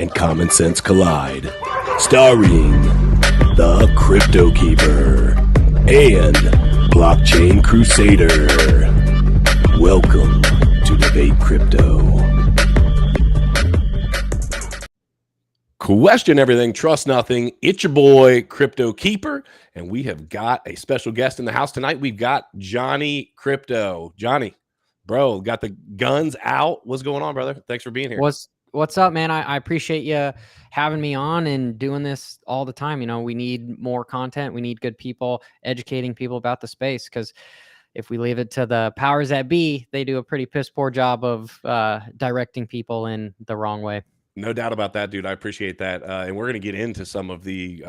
and common sense collide. Starring the CryptoKeeper and BlockchainCrusader. Welcome to Debate Crypto. Question everything, trust nothing. It's your boy CryptoKeeper, and we have got a special guest in the house tonight. We've got Johnny Crypto. Johnny, bro, got the guns out. What's going on, brother? Thanks for being here. What's up, man? I appreciate you having me on and doing this all the time. You know, we need more content. We need good people educating people about the space, because if we leave it to the powers that be, they do a pretty piss poor job of directing people in the wrong way. No doubt about that, dude. I appreciate that. And we're going to get into some of the,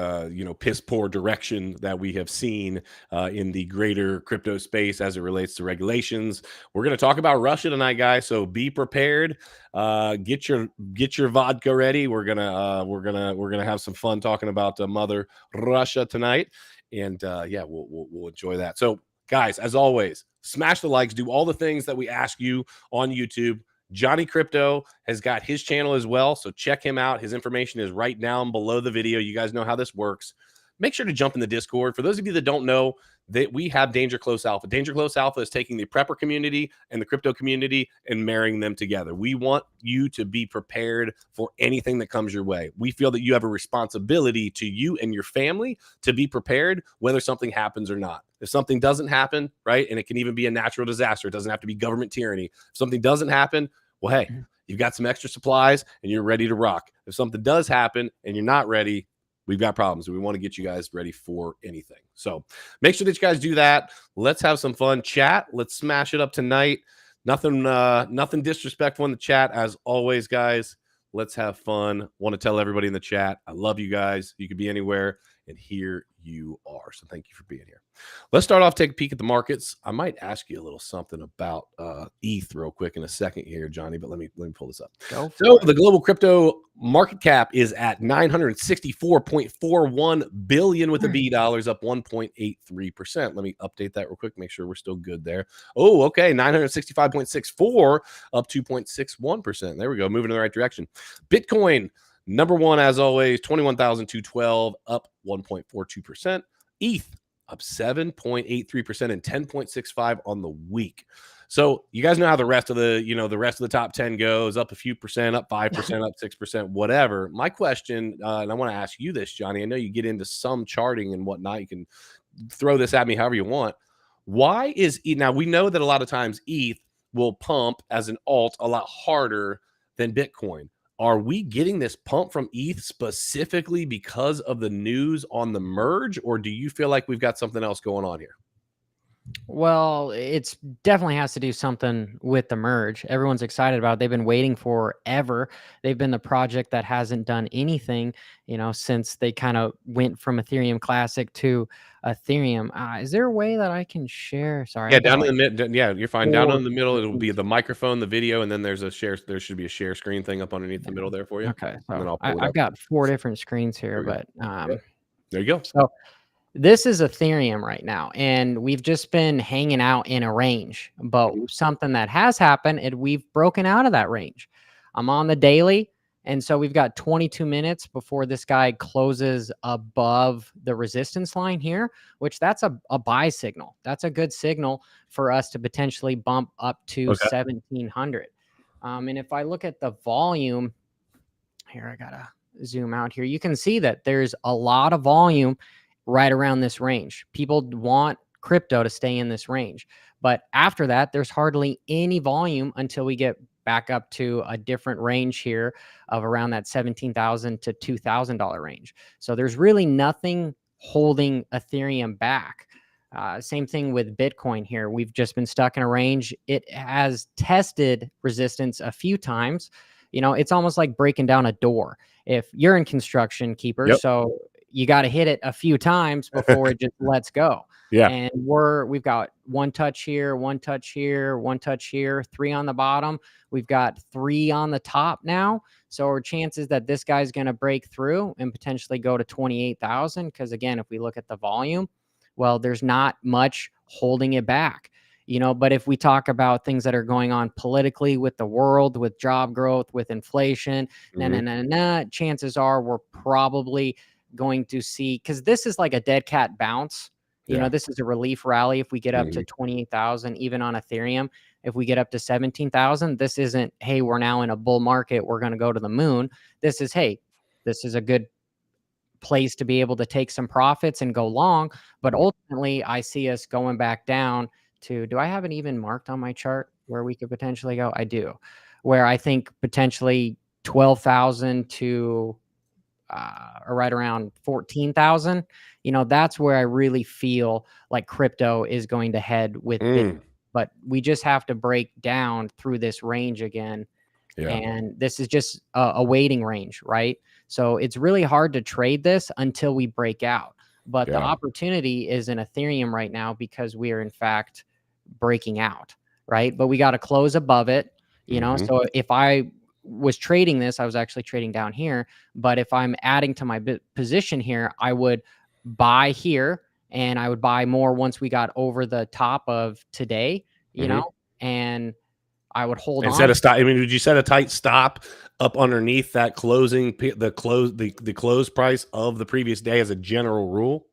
piss poor direction that we have seen in the greater crypto space as it relates to regulations. We're going to talk about Russia tonight, guys. So be prepared. Get your vodka ready. We're gonna have some fun talking about Mother Russia tonight. And we'll enjoy that. So, guys, as always, smash the likes, do all the things that we ask you on YouTube. Johnny Crypto has got his channel as well, so check him out. His information is right down below the video. You guys know how this works. Make sure to jump in the Discord. For those of you that don't know, that we have Danger Close Alpha. Danger Close Alpha is taking the prepper community and the crypto community and marrying them together. We want you to be prepared for anything that comes your way. We feel that you have a responsibility to you and your family to be prepared whether something happens or not. If something doesn't happen, right, and it can even be a natural disaster. It doesn't have to be government tyranny. If something doesn't happen, well, hey, you've got some extra supplies and you're ready to rock. If something does happen and you're not ready, we've got problems. We want to get you guys ready for anything. So make sure that you guys do that. Let's have some fun. Chat, let's smash it up tonight. Nothing disrespectful in the chat. As always, guys, let's have fun. Want to tell everybody in the chat, I love you guys. You could be anywhere, and here you are. So thank you for being here. Let's start off, take a peek at the markets. I might ask you a little something about ETH real quick in a second here, Johnny, but let me pull this up. So the global crypto market cap is at $964.41 billion with a B dollars, up 1.83%. Let me update that real quick, make sure we're still good there. Oh, okay, 965.64, up 2.61%. There we go, moving in the right direction. Bitcoin, number one, as always, 21,212, up 1.42%. ETH, up 7.83% and 10.65 on the week. So you guys know how the rest of the top 10 goes, up a few percent, up 5%, up 6%, whatever. My question, and I want to ask you this, Johnny, I know you get into some charting and whatnot. You can throw this at me however you want. Why is ETH? Now, we know that a lot of times ETH will pump as an alt a lot harder than Bitcoin. Are we getting this pump from ETH specifically because of the news on the merge, or do you feel like we've got something else going on here? Well, it's definitely has to do something with the merge. Everyone's excited about it. They've been waiting forever. They've been the project that hasn't done anything, since they kind of went from Ethereum Classic to Ethereum. Is there a way that I can share? Sorry. Yeah, down in the mid. Yeah, you're fine. Down in the middle, it'll be the microphone, the video, and then there's a share. There should be a share screen thing up underneath the middle there for you. Okay. So I've got 4 different screens here, but there you go. So this is Ethereum right now, and we've just been hanging out in a range, but something that has happened, and we've broken out of that range. I'm on the daily, and so we've got 22 minutes before this guy closes above the resistance line here, which that's a buy signal. That's a good signal for us to potentially bump up to 1,700. And if I look at the volume here, I gotta zoom out here. You can see that there's a lot of volume right around this range. People want crypto to stay in this range. But after that, there's hardly any volume until we get back up to a different range here of around that $17,000 to $2,000 range. So there's really nothing holding Ethereum back. Same thing with Bitcoin here. We've just been stuck in a range. It has tested resistance a few times. It's almost like breaking down a door. If you're in construction, Keeper, so you got to hit it a few times before it just lets go. Yeah. And we've got one touch here, one touch here, one touch here, 3 on the bottom. We've got 3 on the top now. So our chances that this guy's going to break through and potentially go to 28,000. Because again, if we look at the volume, well, there's not much holding it back. But if we talk about things that are going on politically with the world, with job growth, with inflation, chances are we're probably going to see, because this is like a dead cat bounce. This is a relief rally. If we get up to 28,000, even on Ethereum, if we get up to 17,000, this isn't, hey, we're now in a bull market, we're going to go to the moon. This is, hey, this is a good place to be able to take some profits and go long. But ultimately, I see us going back down to, do I have it even marked on my chart where we could potentially go? I do, where I think potentially 12,000 to or right around 14,000. That's where I really feel like crypto is going to head with Bitcoin. But we just have to break down through this range again. Yeah. And this is just a waiting range, right? So it's really hard to trade this until we break out. But the opportunity is in Ethereum right now because we are in fact breaking out, right? But we got to close above it, So if I was trading this, I was actually trading down here. But if I'm adding to my position here, I would buy here and I would buy more once we got over the top of today, and I would hold on. Set a stop. I mean, would you set a tight stop up underneath that closing, the close price of the previous day as a general rule?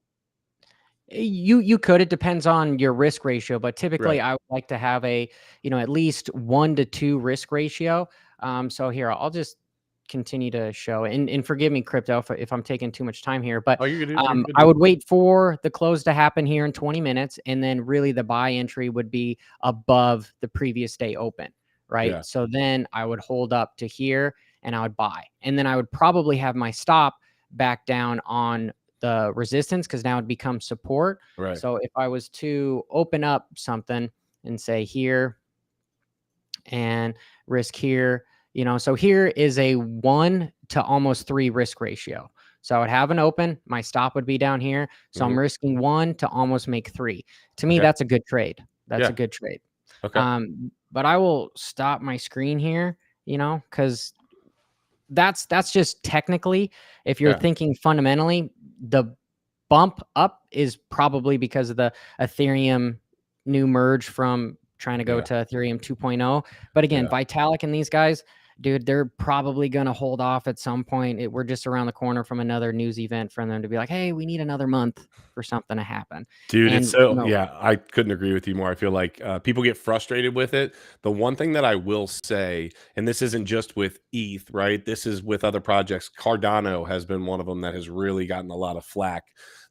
You could. It depends on your risk ratio, but typically I would like to have a at least 1 to 2 risk ratio. So here I'll just continue to show, and forgive me, crypto, if I'm taking too much time here, but you're good, I would wait for the close to happen here in 20 minutes, and then really the buy entry would be above the previous day open, right? Yeah. So then I would hold up to here and I would buy, and then I would probably have my stop back down on the resistance, because now it becomes support. Right. So if I was to open up something and say here and risk here, so here is a 1 to almost 3 risk ratio. So I would have an open, my stop would be down here. So I'm risking 1 to almost make 3. To me, that's a good trade. That's a good trade. Okay. But I will stop my screen here, because that's just technically, if you're thinking fundamentally, the bump up is probably because of the Ethereum new merge from trying to go to Ethereum 2.0. But again, Vitalik and these guys, dude, they're probably going to hold off at some point. We're just around the corner from another news event for them to be like, hey, we need another month for something to happen. Dude, and it's so, I couldn't agree with you more. I feel like people get frustrated with it. The one thing that I will say, and this isn't just with ETH, right? This is with other projects. Cardano has been one of them that has really gotten a lot of flack.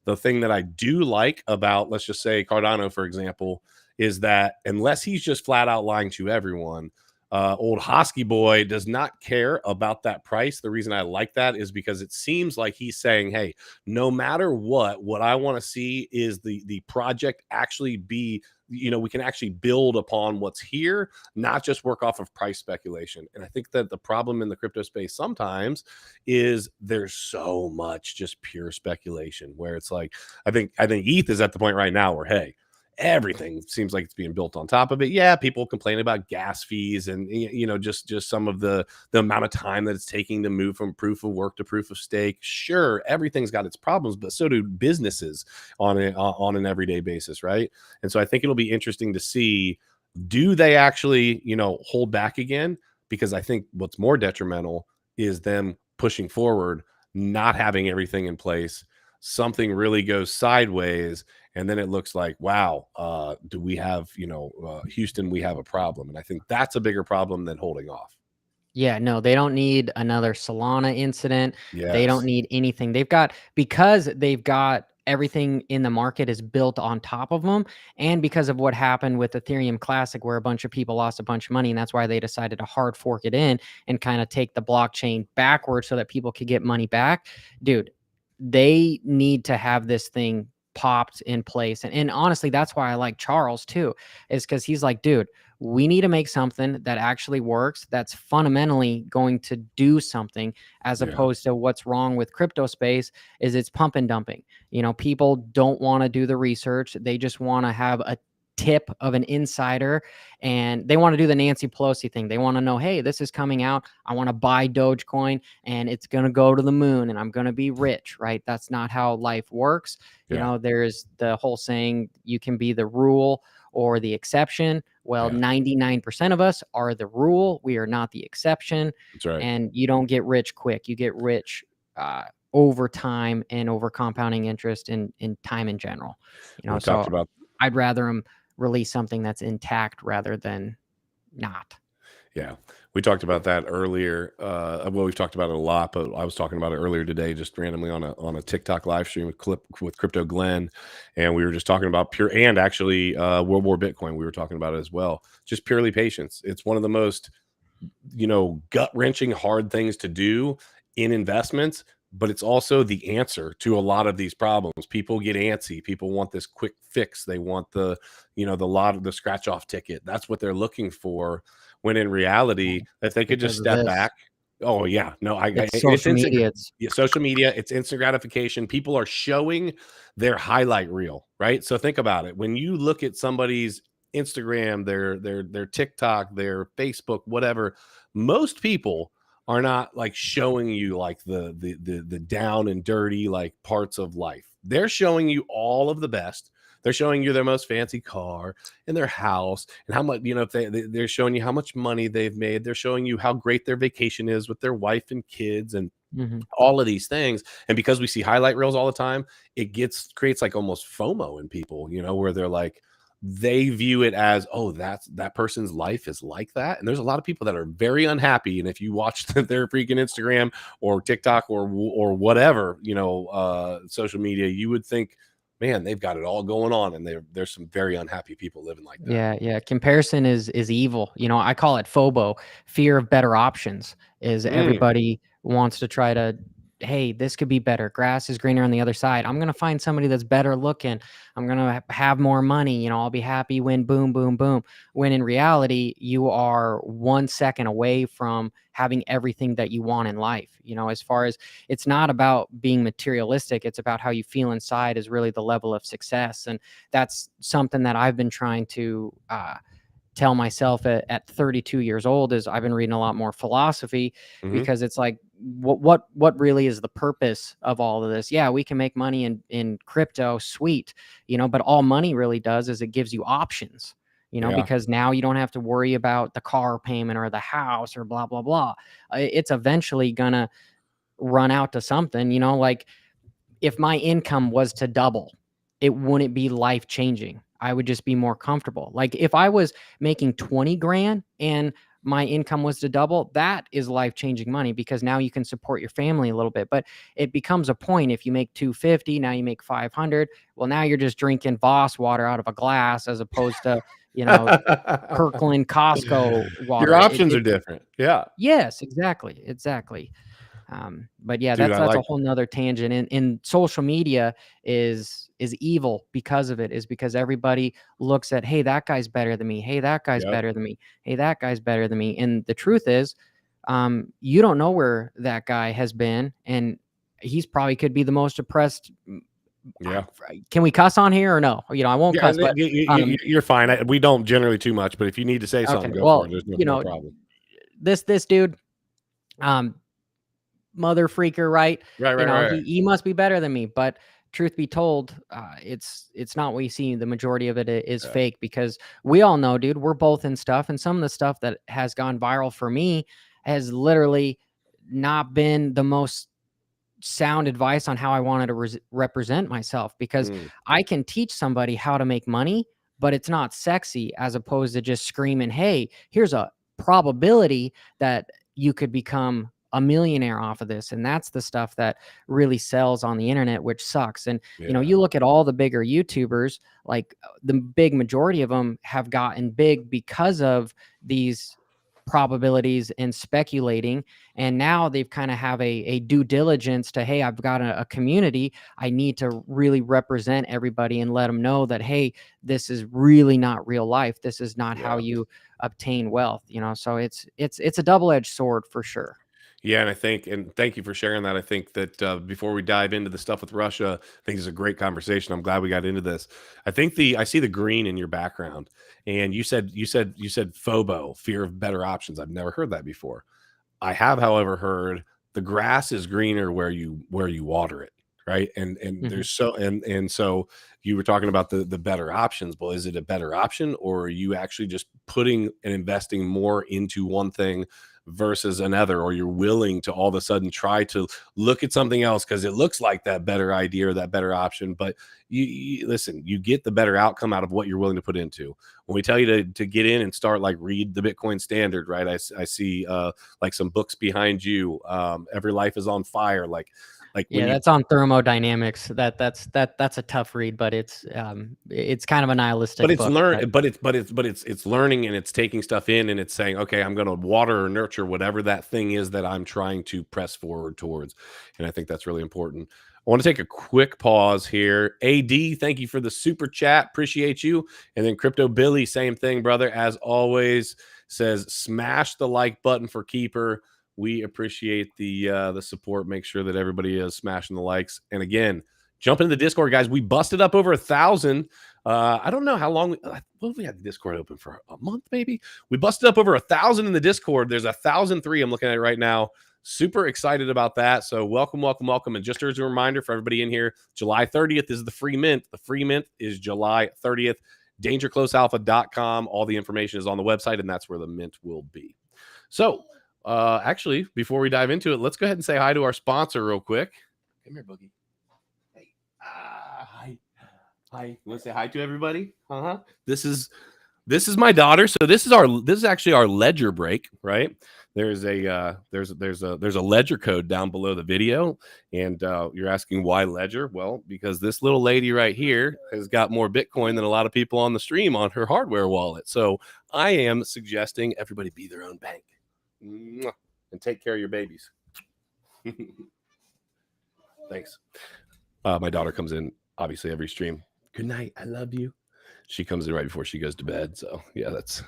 The thing that I do like about, let's just say Cardano, for example, is that unless he's just flat out lying to everyone, old Hosky boy does not care about that price. The reason I like that is because it seems like he's saying, hey, no matter what I want to see is the project actually be, we can actually build upon what's here, not just work off of price speculation. And I think that the problem in the crypto space sometimes is there's so much just pure speculation, where it's like, I think ETH is at the point right now where, hey, everything seems like it's being built on top of it. Yeah, people complain about gas fees and just some of the amount of time that it's taking to move from proof of work to proof of stake. Sure, everything's got its problems, but so do businesses on an everyday basis, right? And so I think it'll be interesting to see, do they actually hold back again? Because I think what's more detrimental is them pushing forward, not having everything in place. Something really goes sideways, and then it looks like, wow, do we have, Houston, we have a problem. And I think that's a bigger problem than holding off. Yeah, no, they don't need another Solana incident. They don't Yes. need anything. Because they've got everything in the market is built on top of them. And because of what happened with Ethereum Classic, where a bunch of people lost a bunch of money, and that's why they decided to hard fork it in and kind of take the blockchain backwards so that people could get money back. Dude, they need to have this thing popped in place. And honestly, that's why I like Charles too, is because he's like, dude, we need to make something that actually works, that's fundamentally going to do something, as opposed to what's wrong with crypto space is it's pump and dumping. People don't want to do the research. They just want to have a tip of an insider, and they want to do the Nancy Pelosi thing. They want to know, hey, this is coming out. I want to buy Dogecoin and it's going to go to the moon and I'm going to be rich, right? That's not how life works. There's the whole saying, you can be the rule or the exception. Well, 99% of us are the rule. We are not the exception. That's right. And you don't get rich quick. You get rich over time and over compounding interest in time in general. We talked about. I'd rather them release something that's intact rather than not. Yeah, we talked about that earlier. Well, we've talked about it a lot, but I was talking about it earlier today, just randomly on a TikTok live stream with Crypto Glenn, and we were just talking about pure and actually World War Bitcoin. We were talking about it as well. Just purely patience. It's one of the most gut wrenching, hard things to do in investments, but it's also the answer to a lot of these problems. People get antsy. People want this quick fix. They want the scratch off ticket. That's what they're looking for. When in reality, if they could just step back. Oh yeah, no, it's social media. Social media. It's instant gratification. People are showing their highlight reel, right? So think about it. When you look at somebody's Instagram, their TikTok, their Facebook, whatever, most people are not like showing you like the down and dirty like parts of life. They're showing you all of the best. They're showing you their most fancy car and their house and how much, if they're showing you how much money they've made. They're showing you how great their vacation is with their wife and kids and all of these things. And because we see highlight reels all the time, it creates like almost FOMO in people, where they're like, they view it as, oh, that person's life is like that. And there's a lot of people that are very unhappy. And if you watch their freaking Instagram or TikTok or whatever, social media, you would think, man, they've got it all going on, and there's some very unhappy people living like that. Yeah. Comparison is evil. I call it FOBO, fear of better options. Is everybody wants to try to, hey, this could be better. Grass is greener on the other side. I'm gonna find somebody that's better looking. I'm gonna have more money. I'll be happy when boom, boom, boom. When in reality, you are 1 second away from having everything that you want in life. As far as, it's not about being materialistic, it's about how you feel inside is really the level of success. And that's something that I've been trying to tell myself at 32 years old. Is I've been reading a lot more philosophy, because it's like, what really is the purpose of all of this? Yeah, we can make money in crypto, sweet, but all money really does is it gives you options. Because now you don't have to worry about the car payment or the house or blah, blah, blah. It's eventually gonna run out to something, like if my income was to double, it wouldn't be life changing. I would just be more comfortable. Like if I was making 20 grand and my income was to double, that is life changing money, because now you can support your family a little bit. But it becomes a point, if you make 250, now you make 500. Well, now you're just drinking Voss water out of a glass as opposed to, Kirkland Costco water. Your options are different. Yeah. Yes, exactly. But yeah, dude, that's a whole nother tangent. In social media is evil because of it, is because everybody looks at, hey, that guy's better than me. Hey, that guy's better than me. Hey, that guy's better than me. And the truth is, you don't know where that guy has been, and he's probably could be the most oppressed. Yeah. Can we cuss on here or no? I won't cuss. But you're fine. We don't generally too much, but if you need to say something, go for it. There's no problem. This dude, mother freaker, right? Right. He must be better than me. But truth be told, it's not what you see. The majority of it is fake, because we all know, dude, we're both in stuff, and some of the stuff that has gone viral for me has literally not been the most sound advice on how I wanted to represent myself, because I can teach somebody how to make money, but it's not sexy, as opposed to just screaming, hey, here's a probability that you could become a millionaire off of this. And that's the stuff that really sells on the internet, which sucks. And you look at all the bigger YouTubers, like the big majority of them have gotten big because of these probabilities and speculating. And now they've kind of have a due diligence to, hey, I've got a community. I need to really represent everybody and let them know that, hey, this is really not real life. This is not how you obtain wealth, so it's a double-edged sword for sure. Yeah, and thank you for sharing that. I think that before we dive into the stuff with Russia, I think it's a great conversation. I'm glad we got into this. I see the green in your background, and you said FOBO, fear of better options. I've never heard that before. I have, however, heard the grass is greener where you water it, right? And there's so you were talking about the better options. Well, is it a better option, or are you actually just putting and investing more into one thing versus another, or you're willing to all of a sudden try to look at something else because it looks like that better idea or that better option, but you listen, you get the better outcome out of what you're willing to put into. When we tell you to get in and start, like, read the Bitcoin Standard, right? I see like some books behind you. Every Life is on Fire. Like Yeah, when you, that's on thermodynamics. That's a tough read, but it's kind of a nihilistic but it's book. it's learning, and it's taking stuff in, and it's saying, okay, I'm going to water or nurture whatever that thing is that I'm trying to press forward towards. And I think that's really important. I want to take a quick pause here. AD, thank you for the super chat. Appreciate you. And then Crypto Billy, same thing, brother. As always, says smash the like button for Keeper. We appreciate the support. Make sure that everybody is smashing the likes. And again, jump into the Discord, guys. We busted up over 1,000. I don't know how long we had the Discord open for a month, maybe. We busted up over 1,000 in the Discord. There's 1,003 I'm looking at it right now. Super excited about that. So welcome. And just as a reminder for everybody in here, July 30th is the free mint. The free mint is July 30th. DangerCloseAlpha.com. All the information is on the website, and that's where the mint will be. So actually, before we dive into it, let's go ahead and say hi to our sponsor real quick. Come here, Boogie. Hey. Hi. Hi. You want to say hi to everybody? This is my daughter. So this is actually our ledger break, right? There's a ledger code down below the video, and you're asking why ledger? Well, because this little lady right here has got more Bitcoin than a lot of people on the stream on her hardware wallet. So I am suggesting everybody be their own bank. And take care of your babies. Thanks. My daughter comes in obviously every stream. Good night. I love you. She comes in right before she goes to bed. So yeah, that's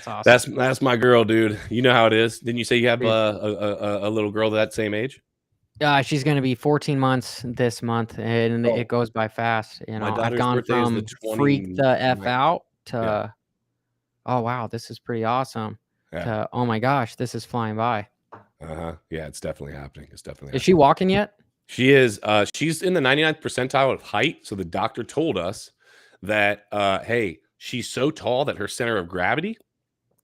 awesome. That's my girl, dude. You know how it is. Didn't you say you have a little girl that same age? She's going to be 14 months this month, and it goes by fast. You know, I've gone from freak the F out to, oh wow, this is pretty awesome. To, oh my gosh, this is flying by. Yeah, it's definitely happening. Is she walking yet? She is. She's in the 99th percentile of height. So the doctor told us that, hey, she's so tall that her center of gravity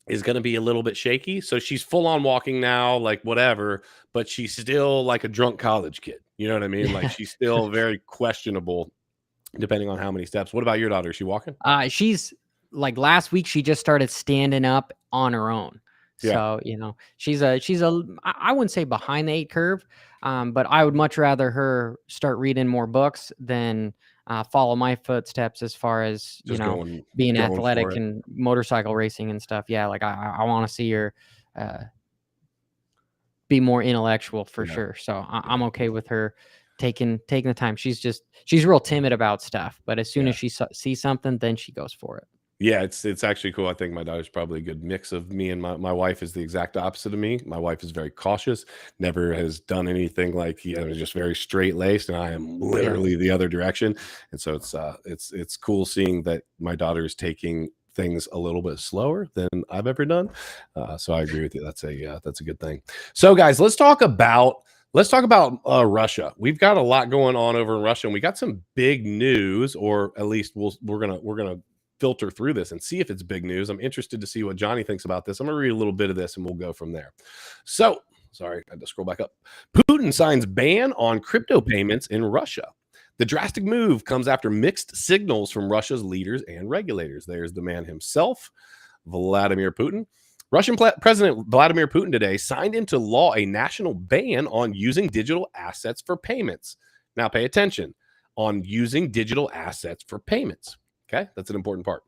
is going to be a little bit shaky. So she's full on walking now, like whatever, but she's still like a drunk college kid. You know what I mean? Like she's still very questionable depending on how many steps. What about your daughter? Is she walking? She's like last week, she just started standing up on her own. So, you know, she's I wouldn't say behind the 8 curve, but I would much rather her start reading more books than follow my footsteps as far as, you know, being athletic and motorcycle racing and stuff. Yeah, like I want to see her be more intellectual for sure. So I'm okay with her taking the time. She's real timid about stuff, but as soon as she sees something, then she goes for it. Yeah, it's actually cool. I think my daughter's probably a good mix of me, and my wife is the exact opposite of me. My wife is very cautious, never has done anything like, you know, just very straight laced, and I am literally the other direction. And so it's cool seeing that my daughter is taking things a little bit slower than I've ever done. So I agree with you. That's a good thing. So guys, let's talk about Russia. We've got a lot going on over in Russia, and we got some big news, or at least we're gonna filter through this and see if it's big news. I'm interested to see what Johnny thinks about this. I'm gonna read a little bit of this and we'll go from there. So sorry, I had to scroll back up. Putin signs ban on crypto payments in Russia. The drastic move comes after mixed signals from Russia's leaders and regulators. There's the man himself, Vladimir Putin. Russian President Vladimir Putin today signed into law a national ban on using digital assets for payments. Now pay attention, on using digital assets for payments. Okay, that's an important part.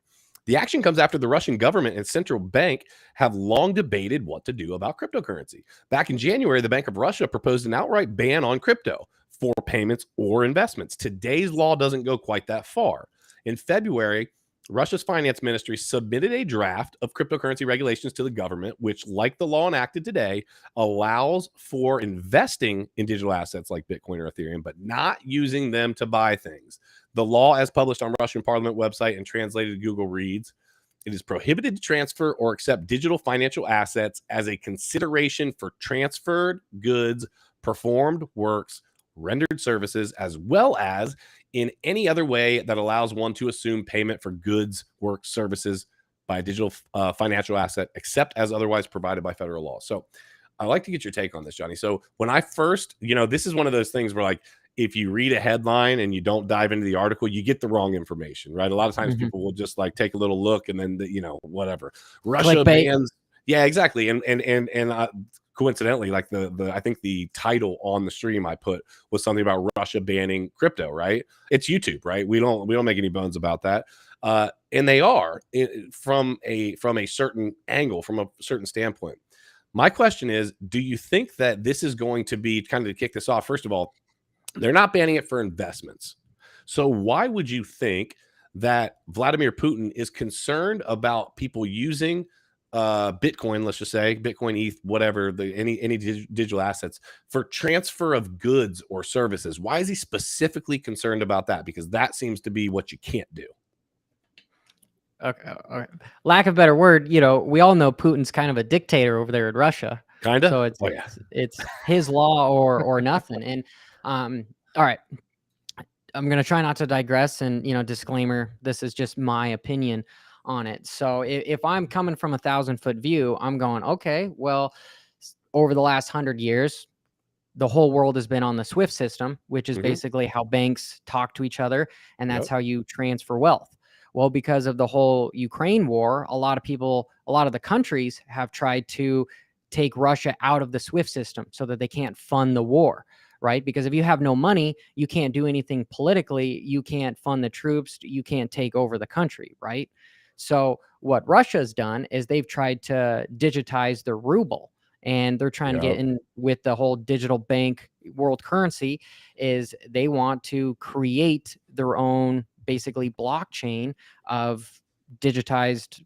The action comes after the Russian government and central bank have long debated what to do about cryptocurrency. Back in January, the Bank of Russia proposed an outright ban on crypto for payments or investments. Today's law doesn't go quite that far. In February, Russia's finance ministry submitted a draft of cryptocurrency regulations to the government, which, like the law enacted today, allows for investing in digital assets like Bitcoin or Ethereum, but not using them to buy things. The law, as published on Russian Parliament website and translated to Google, reads, "It is prohibited to transfer or accept digital financial assets as a consideration for transferred goods, performed works, rendered services, as well as in any other way that allows one to assume payment for goods, work, services by a digital financial asset, except as otherwise provided by federal law. So I'd like to get your take on this, Johnny. So when I first, this is one of those things where, like, if you read a headline and you don't dive into the article, you get the wrong information, right? A lot of times people will just like take a little look and then, whatever. Russia Clickbait. bans. Yeah, exactly. And coincidentally, like I think the title on the stream I put was something about Russia banning crypto, right? It's YouTube, right? We don't make any bones about that. And they are from a certain angle, from a certain standpoint. My question is, do you think that this is going to be, kind of to kick this off, first of all, they're not banning it for investments. So why would you think that Vladimir Putin is concerned about people using Bitcoin, let's just say Bitcoin, ETH, whatever, any digital assets for transfer of goods or services? Why is he specifically concerned about that? Because that seems to be what you can't do. Okay. Lack of a better word, we all know Putin's kind of a dictator over there in Russia. Kind of. So it's his law or nothing. And all right, I'm gonna try not to digress. And disclaimer: this is just my opinion on it. So if I'm coming from 1,000-foot view, I'm going, okay, well, over the last 100 years, the whole world has been on the SWIFT system, which is basically how banks talk to each other, and that's how you transfer wealth. Well, because of the whole Ukraine war, a lot of the countries have tried to take Russia out of the SWIFT system so that they can't fund the war, right? Because if you have no money, you can't do anything politically. You can't fund the troops. You can't take over the country, right? So what Russia's done is they've tried to digitize the ruble. And they're trying to get in with the whole digital bank world currency. Is they want to create their own basically blockchain of digitized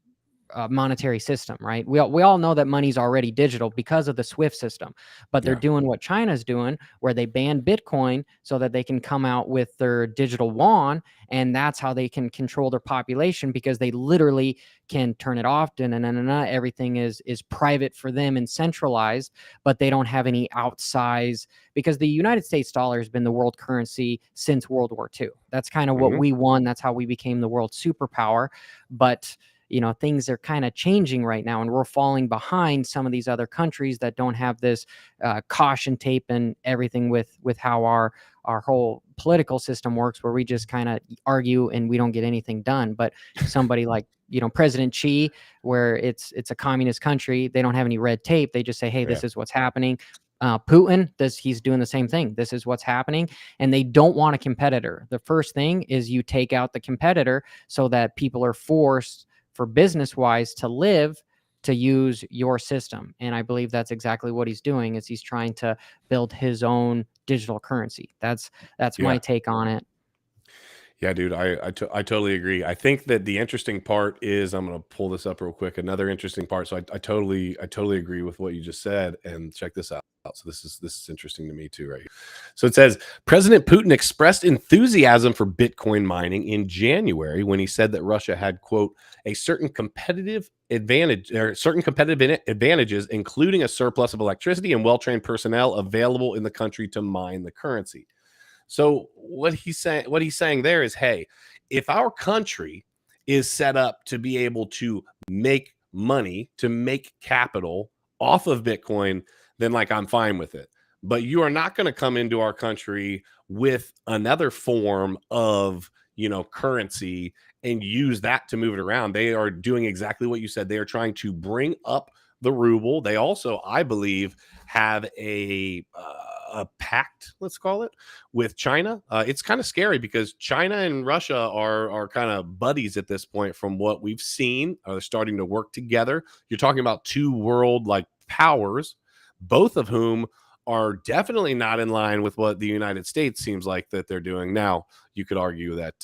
monetary system, right? We all know that money's already digital because of the SWIFT system, but they're doing what China's doing, where they ban Bitcoin so that they can come out with their digital yuan, and that's how they can control their population, because they literally can turn it off. Everything is private for them and centralized, but they don't have any outsize, because the United States dollar has been the world currency since World War II. That's kind of what we won. That's how we became the world superpower. But things are kind of changing right now, and we're falling behind some of these other countries that don't have this caution tape and everything with how our whole political system works, where we just kind of argue and we don't get anything done. But somebody like President Xi, where it's a communist country, they don't have any red tape. They just say, hey, this is what's happening. Putin, he's doing the same thing. This is what's happening. And they don't want a competitor. The first thing is you take out the competitor so that people are forced, for business-wise, to use your system. And I believe that's exactly what he's doing, is he's trying to build his own digital currency. That's my take on it. Yeah, dude, I totally agree. I think that the interesting part is, I'm going to pull this up real quick. Another interesting part. So I totally agree with what you just said. And check this out. So this is interesting to me too, right here. So it says President Putin expressed enthusiasm for Bitcoin mining in January when he said that Russia had, quote, a certain competitive advantages, including a surplus of electricity and well-trained personnel available in the country to mine the currency. So what he's saying there is, hey, if our country is set up to be able to make money, to make capital off of Bitcoin, then like I'm fine with it. But you are not going to come into our country with another form of, currency and use that to move it around. They are doing exactly what you said. They are trying to bring up the ruble. They also, I believe, have a pact, let's call it, with China. It's kind of scary because China and Russia are kind of buddies at this point. From what we've seen, they're starting to work together. You're talking about two world like powers, both of whom are definitely not in line with what the United States seems like that they're doing. Now, you could argue that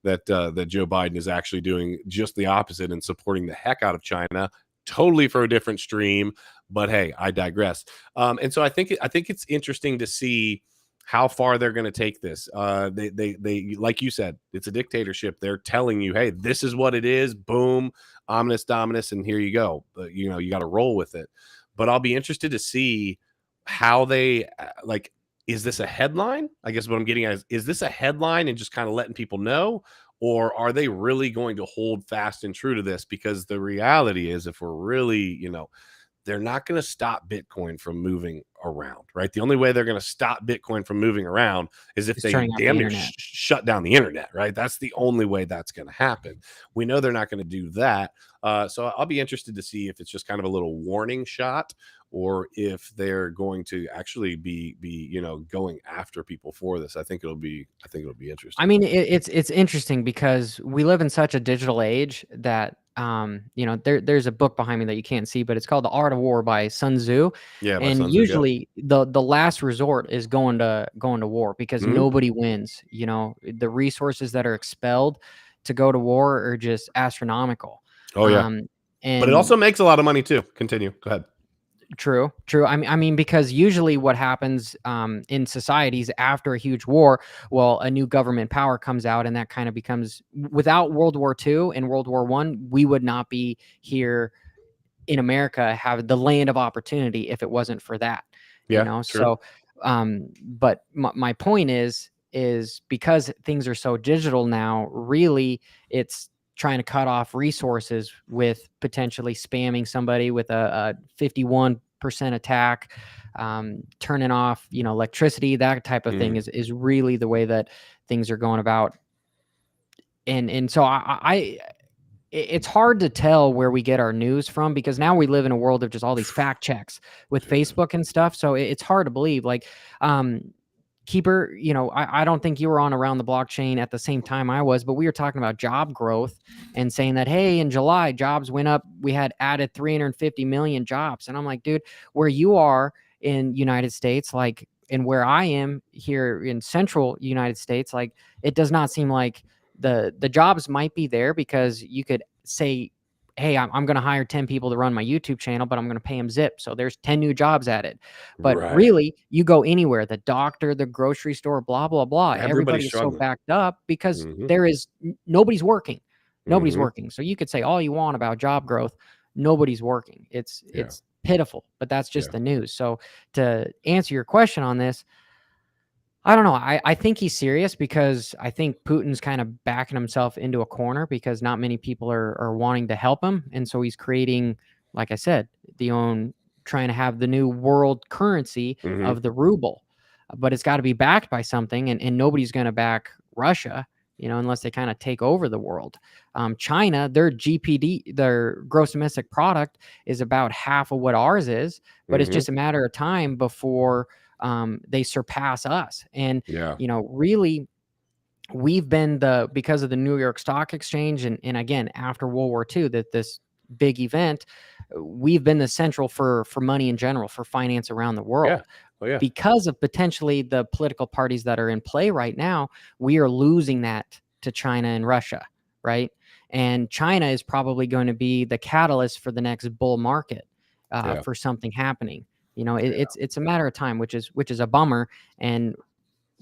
that Joe Biden is actually doing just the opposite and supporting the heck out of China, totally for a different stream. But hey, I digress. And so I think it's interesting to see how far they're going to take this. They like you said, it's a dictatorship. They're telling you, hey, this is what it is. Boom, omnis dominus, and here you go. But you got to roll with it. But I'll be interested to see how they is this a headline? I guess what I'm getting at is this a headline and just kind of letting people know? Or are they really going to hold fast and true to this? Because the reality is, if we're really, they're not going to stop Bitcoin from moving around, right? The only way they're going to stop Bitcoin from moving around is if It's they turning off the damn near internet. shut down the internet, right? That's the only way that's going to happen. We know they're not going to do that. So I'll be interested to see if it's just kind of a little warning shot, or if they're going to actually be going after people for this. I think it'll be interesting. I mean, it's interesting because we live in such a digital age that there's a book behind me that you can't see, but it's called The Art of War by Sun Tzu. Yeah, by And Sun Tzu, yeah. usually the last resort is going to war, because Mhm. nobody wins. The resources that are expelled to go to war are just astronomical. Oh yeah, Um, but it and also makes a lot of money too. Continue. Go ahead. True, true. I mean, because usually what happens in societies after a huge war, well, a new government power comes out, and that kind of becomes, without World War II and World War I, we would not be here in America, have the land of opportunity, if it wasn't for that. Yeah, true. So, but my point is because things are so digital now, really, it's trying to cut off resources with potentially spamming somebody with a 51% attack, turning off, electricity, that type of thing Mhm. is really the way that things are going about. And so it's hard to tell where we get our news from, because now we live in a world of just all these fact checks with Dude. Facebook and stuff. So it's hard to believe. Like, Keeper, I don't think you were on Around the Blockchain at the same time I was, but we were talking about job growth and saying that, hey, in July, jobs went up. We had added 350 million jobs. And I'm like, dude, where you are in United States, like, and where I am here in central United States, like, it does not seem like the jobs might be there, because you could say, hey, I'm going to hire 10 people to run my YouTube channel, but I'm going to pay them zip. So there's 10 new jobs added. But Right. really, you go anywhere, the doctor, the grocery store, blah, blah, blah. Everybody's Everybody is so struggling. backed up because Mhm. there is nobody's working. Nobody's Mhm. working. So you could say all you want about job growth. Nobody's working. It's Yeah. pitiful, but that's just Yeah. the news. So to answer your question on this, I don't know. I think he's serious, because I think Putin's kind of backing himself into a corner, because not many people are wanting to help him. And so he's creating, like I said, trying to have the new world currency Mhm. of the ruble. But it's got to be backed by something, and nobody's going to back Russia, unless they kind of take over the world. China, their GPD, their gross domestic product, is about half of what ours is, but it's Mhm. just a matter of time before they surpass us. And, Yeah. really, we've been because of the New York Stock Exchange, and again, after World War II, that this big event, we've been the central for money in general, for finance around the Yeah. world. Oh yeah. Because of potentially the political parties that are in play right now, we are losing that to China and Russia, right? And China is probably going to be the catalyst for the next bull market, Yeah. for something happening. Yeah. It's a matter of time, which is a bummer. And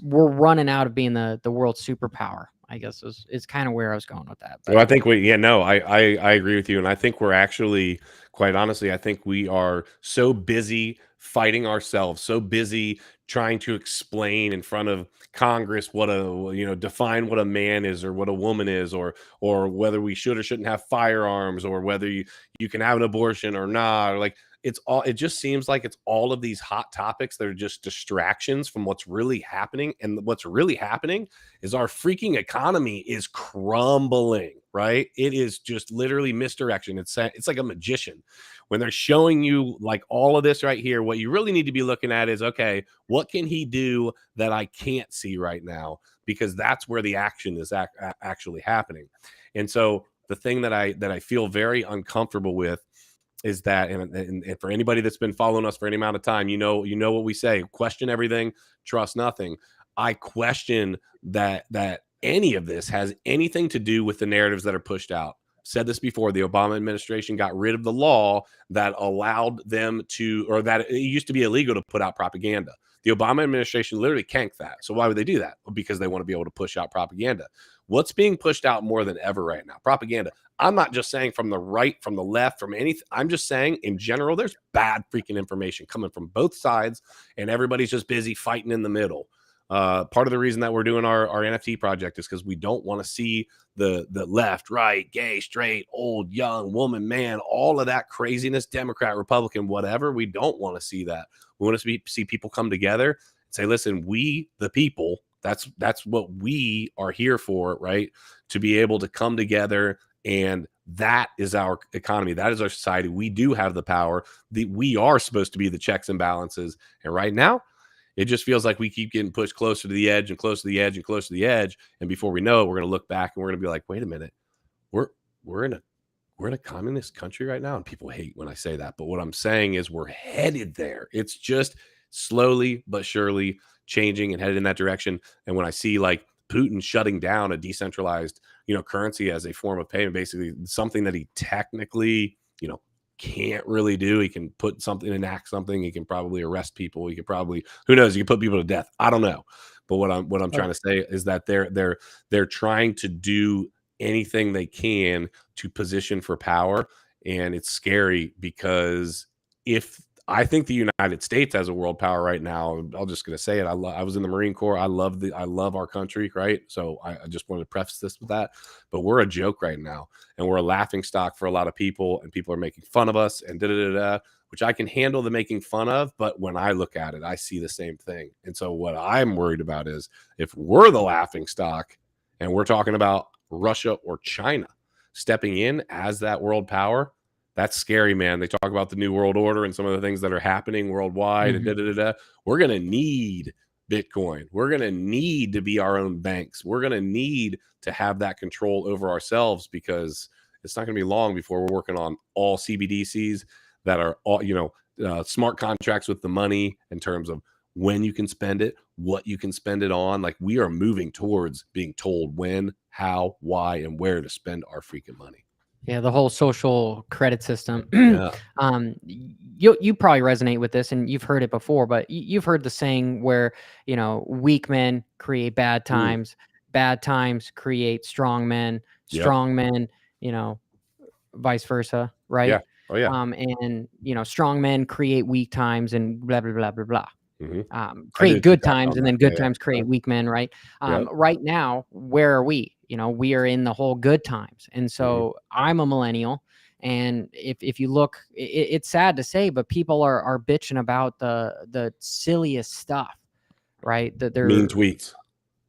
we're running out of being the world superpower, I guess is kind of where I was going with that. Well, But I think I agree with you. And I think we're actually, quite honestly, I think we are so busy fighting ourselves, so busy trying to explain in front of Congress define what a man is or what a woman is, or whether we should or shouldn't have firearms, or whether you can have an abortion or not, or like, it just seems like it's all of these hot topics that are just distractions from what's really happening. And what's really happening is our freaking economy is crumbling, right? It is just literally misdirection. It's like a magician. When they're showing you like all of this right here, what you really need to be looking at is, okay, what can he do that I can't see right now? Because that's where the action is actually happening. And so the thing that I feel very uncomfortable with is that, and for anybody that's been following us for any amount of time, what we say: question everything, trust nothing. I question that any of this has anything to do with the narratives that are pushed out. Said this before: the Obama administration got rid of the law that allowed them to, or that it used to be illegal to put out propaganda. The Obama administration literally canked that. So why would they do that? Well, because they want to be able to push out propaganda. What's being pushed out more than ever right now? Propaganda. I'm not just saying from the right, from the left, from anything. I'm just saying in general, there's bad freaking information coming from both sides, and everybody's just busy fighting in the middle. Part of the reason that we're doing our NFT project is because we don't want to see the left, right, gay, straight, old, young, woman, man, all of that craziness, Democrat, Republican, whatever. We don't want to see that. We want to see people come together and say, listen, we the people, that's what we are here for, right? To be able to come together, and that is our economy. That is our society. We do have the power. We are supposed to be the checks and balances. And right now, it just feels like we keep getting pushed closer to the edge and closer to the edge and closer to the edge. And before we know it, we're going to look back and we're going to be like, wait a minute, we're in a communist country right now. And people hate when I say that. But what I'm saying is we're headed there. It's just slowly but surely changing and headed in that direction. And when I see like Putin shutting down a decentralized, currency as a form of payment, basically something that he technically, can't really do. He can put something, enact something. He can probably arrest people. He could probably, who knows? He can put people to death. I don't know. But what I'm trying to say is that they're trying to do anything they can to position for power, and it's scary because if I think the United States as a world power right now, I'm just going to say it. I was in the Marine Corps. I love our country, right? So I just wanted to preface this with that. But we're a joke right now, and we're a laughing stock for a lot of people, and people are making fun of us and which I can handle the making fun of. But when I look at it, I see the same thing. And so what I'm worried about is if we're the laughing stock, and we're talking about Russia or China stepping in as that world power. That's scary, man. They talk about the new world order and some of the things that are happening worldwide. And we're going to need Bitcoin. We're going to need to be our own banks. We're going to need to have that control over ourselves, because it's not going to be long before we're working on all CBDCs that are all, smart contracts with the money in terms of when you can spend it, what you can spend it on. Like, we are moving towards being told when, how, why, and where to spend our freaking money. Yeah, the whole social credit system. Yeah. You probably resonate with this, and you've heard it before, but you've heard the saying where, weak men create bad times, bad times create strong men, strong men, vice versa, right? Yeah. Oh, yeah. And, strong men create weak times and blah, blah, blah, blah, blah. Create good times, and then good times create weak men, right? Yep. Right now, where are we? We are in the whole good times. And so I'm a millennial. And if you look, it's sad to say, but people are bitching about the silliest stuff, right? That they're mean tweets.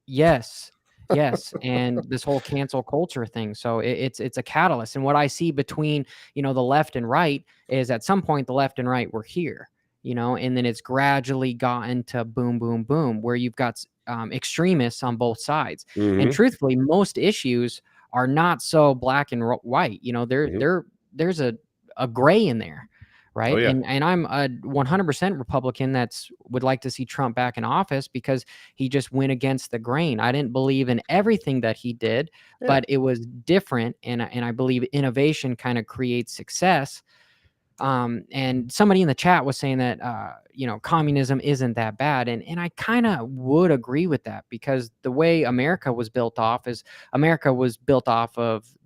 Yes. Yes. And this whole cancel culture thing. So it's a catalyst. And what I see between, the left and right is at some point the left and right were here, and then it's gradually gotten to boom, boom, boom, where you've got extremists on both sides. And truthfully, most issues are not so black and white. There's a gray in there. Right. Oh, yeah. And I'm a 100% Republican would like to see Trump back in office, because he just went against the grain. I didn't believe in everything that he did, but it was different. And I believe innovation kind of creates success. And somebody in the chat was saying that, communism isn't that bad. And I kind of would agree with that, because the way America was built off of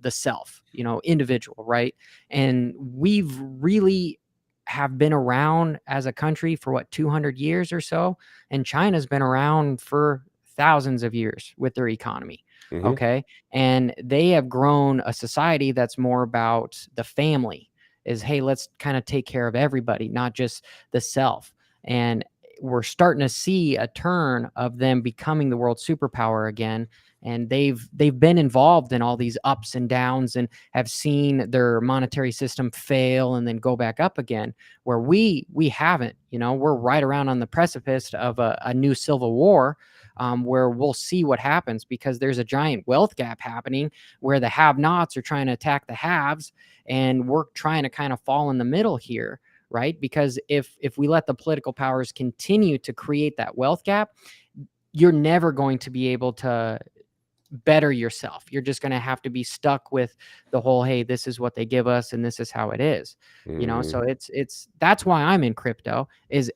the self, individual, right? And we've really have been around as a country for 200 years or so. And China's been around for thousands of years with their economy. Okay. And they have grown a society that's more about the family. Is, hey, let's kind of take care of everybody, not just the self. And we're starting to see a turn of them becoming the world superpower again. And they've been involved in all these ups and downs, and have seen their monetary system fail and then go back up again, where we haven't. We're right around on the precipice of a new civil war, where we'll see what happens, because there's a giant wealth gap happening where the have-nots are trying to attack the haves, and we're trying to kind of fall in the middle here, right? Because if we let the political powers continue to create that wealth gap, you're never going to be able to better yourself. You're just going to have to be stuck with the whole, hey, this is what they give us and this is how it is. So it's that's why I'm in crypto. Is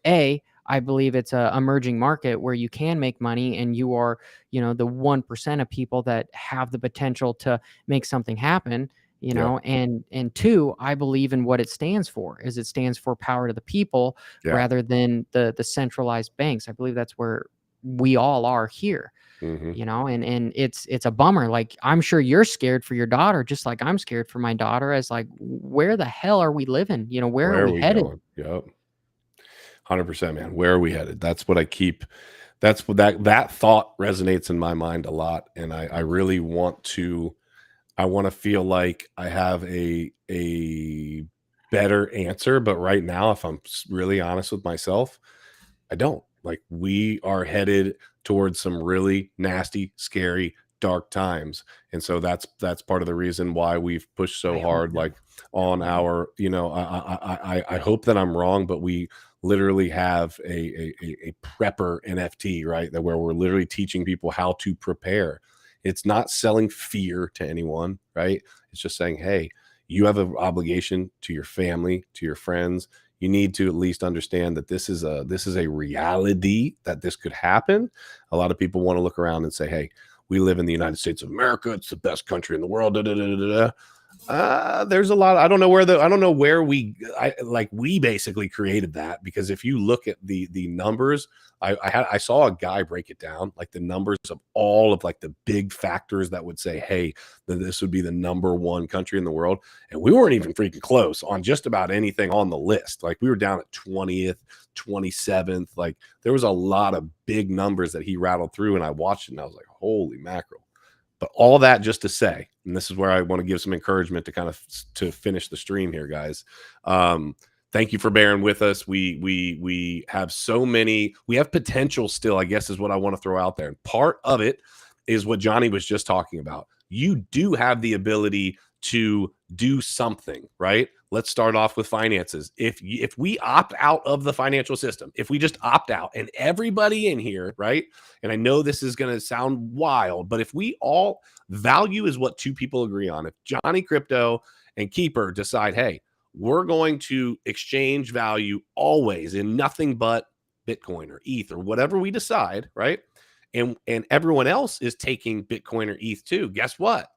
I believe it's a emerging market where you can make money, and you are, you know, the 1% of people that have the potential to make something happen, you Yeah. know. And two, I believe in what it stands for, is it stands for power to the people Yeah. rather than the centralized banks. I believe that's where we all are here, Hmm. you know. And it's a bummer. Like, I'm sure you're scared for your daughter, just like I'm scared for my daughter, as like, where the hell are we living? You know, where are Where are we we headed? going? Yep. 100%, man. Where are we headed? That's what I keep. That's what that thought resonates in my mind a lot. And I really want to, I want to feel like I have a better answer. But right now, if I'm really honest with myself, I don't. Like, we are headed towards some really nasty, scary, dark times. And so that's part of the reason why we've pushed I so hope hard, not. like on our, you know, I hope that I'm wrong, but we literally have a prepper NFT, right? That where we're literally teaching people how to prepare. It's not selling fear to anyone, right? It's just saying, hey, you have an obligation to your family, to your friends. You need to at least understand that this is a reality, that this could happen. A lot of people want to look around and say, hey, we live in the United States of America, it's the best country in the world, da, da, da, da, da. There's a lot. I don't know where we basically created that, because if you look at the numbers, I saw a guy break it down, like the numbers of all of like the big factors that would say, hey, that this would be the number one country in the world, and we weren't even freaking close on just about anything on the list. Like, we were down at 20th, 27th. Like, there was a lot of big numbers that he rattled through, and I watched it and I was like, holy mackerel. But all that just to say, and this is where I want to give some encouragement to kind of to finish the stream here, guys. Thank you for bearing with us. We have so many, we have potential still, I guess, is what I want to throw out there. And part of it is what Johnny was just talking about. You do have the ability to do something, right? Let's start off with finances. If we opt out of the financial system, if we just opt out, and everybody in here, right? And I know this is going to sound wild, but if we all, value is what two people agree on. If Johnny Crypto and Keeper decide, hey, we're going to exchange value always in nothing but Bitcoin or ETH or whatever we decide, right? And everyone else is taking Bitcoin or ETH too. Guess what?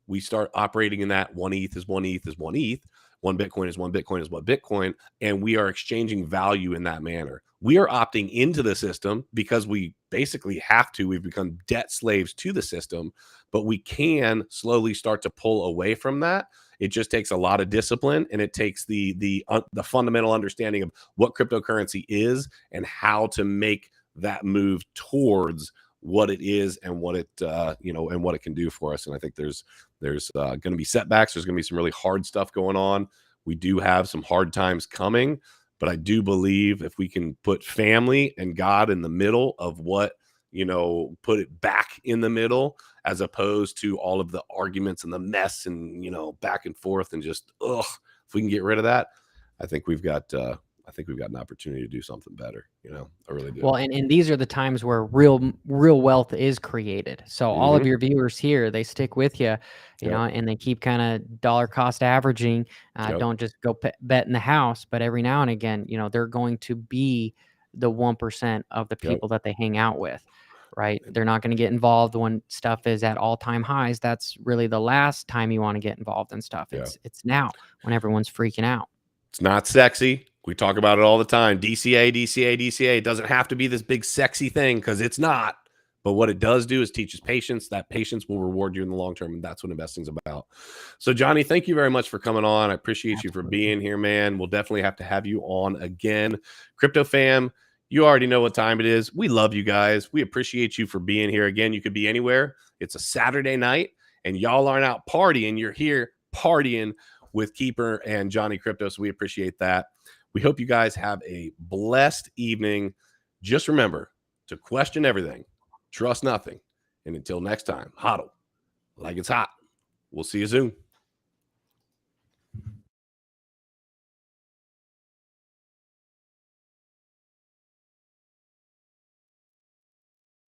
We start operating in that one ETH is one ETH is one ETH. One Bitcoin is one Bitcoin is one Bitcoin. And we are exchanging value in that manner. We are opting into the system because we basically have to. We've become debt slaves to the system, but we can slowly start to pull away from that. It just takes a lot of discipline, and it takes the fundamental understanding of what cryptocurrency is and how to make that move towards what it is and what it and what it can do for us. And I think there's going to be setbacks. There's going to be some really hard stuff going on. We do have some hard times coming, but I do believe if we can put family and God in the middle of what, put it back in the middle, as opposed to all of the arguments and the mess and, back and forth and just, if we can get rid of that, I think we've got an opportunity to do something better. I really do. Well, and these are the times where real wealth is created. So all of your viewers here, they stick with you, Yep. and they keep kind of dollar cost averaging. Yep. Don't just go bet in the house, but every now and again, they're going to be the 1% of the Yep. people that they hang out with, right? They're not going to get involved when stuff is at all-time highs. That's really the last time you want to get involved in stuff. Yeah. It's now, when everyone's freaking out. It's not sexy. We talk about it all the time. DCA, DCA, DCA. It doesn't have to be this big sexy thing, because it's not. But what it does do is teaches patience. That patience will reward you in the long term, and that's what investing's about. So, Johnny, thank you very much for coming on. I appreciate you for being here, man. We'll definitely have to have you on again. Crypto fam, you already know what time it is. We love you guys. We appreciate you for being here. Again, you could be anywhere. It's a Saturday night, and y'all aren't out partying. You're here partying with Keeper and Johnny Crypto, so we appreciate that. We hope you guys have a blessed evening. Just remember to question everything, trust nothing, and until next time, hodl like it's hot. We'll see you soon.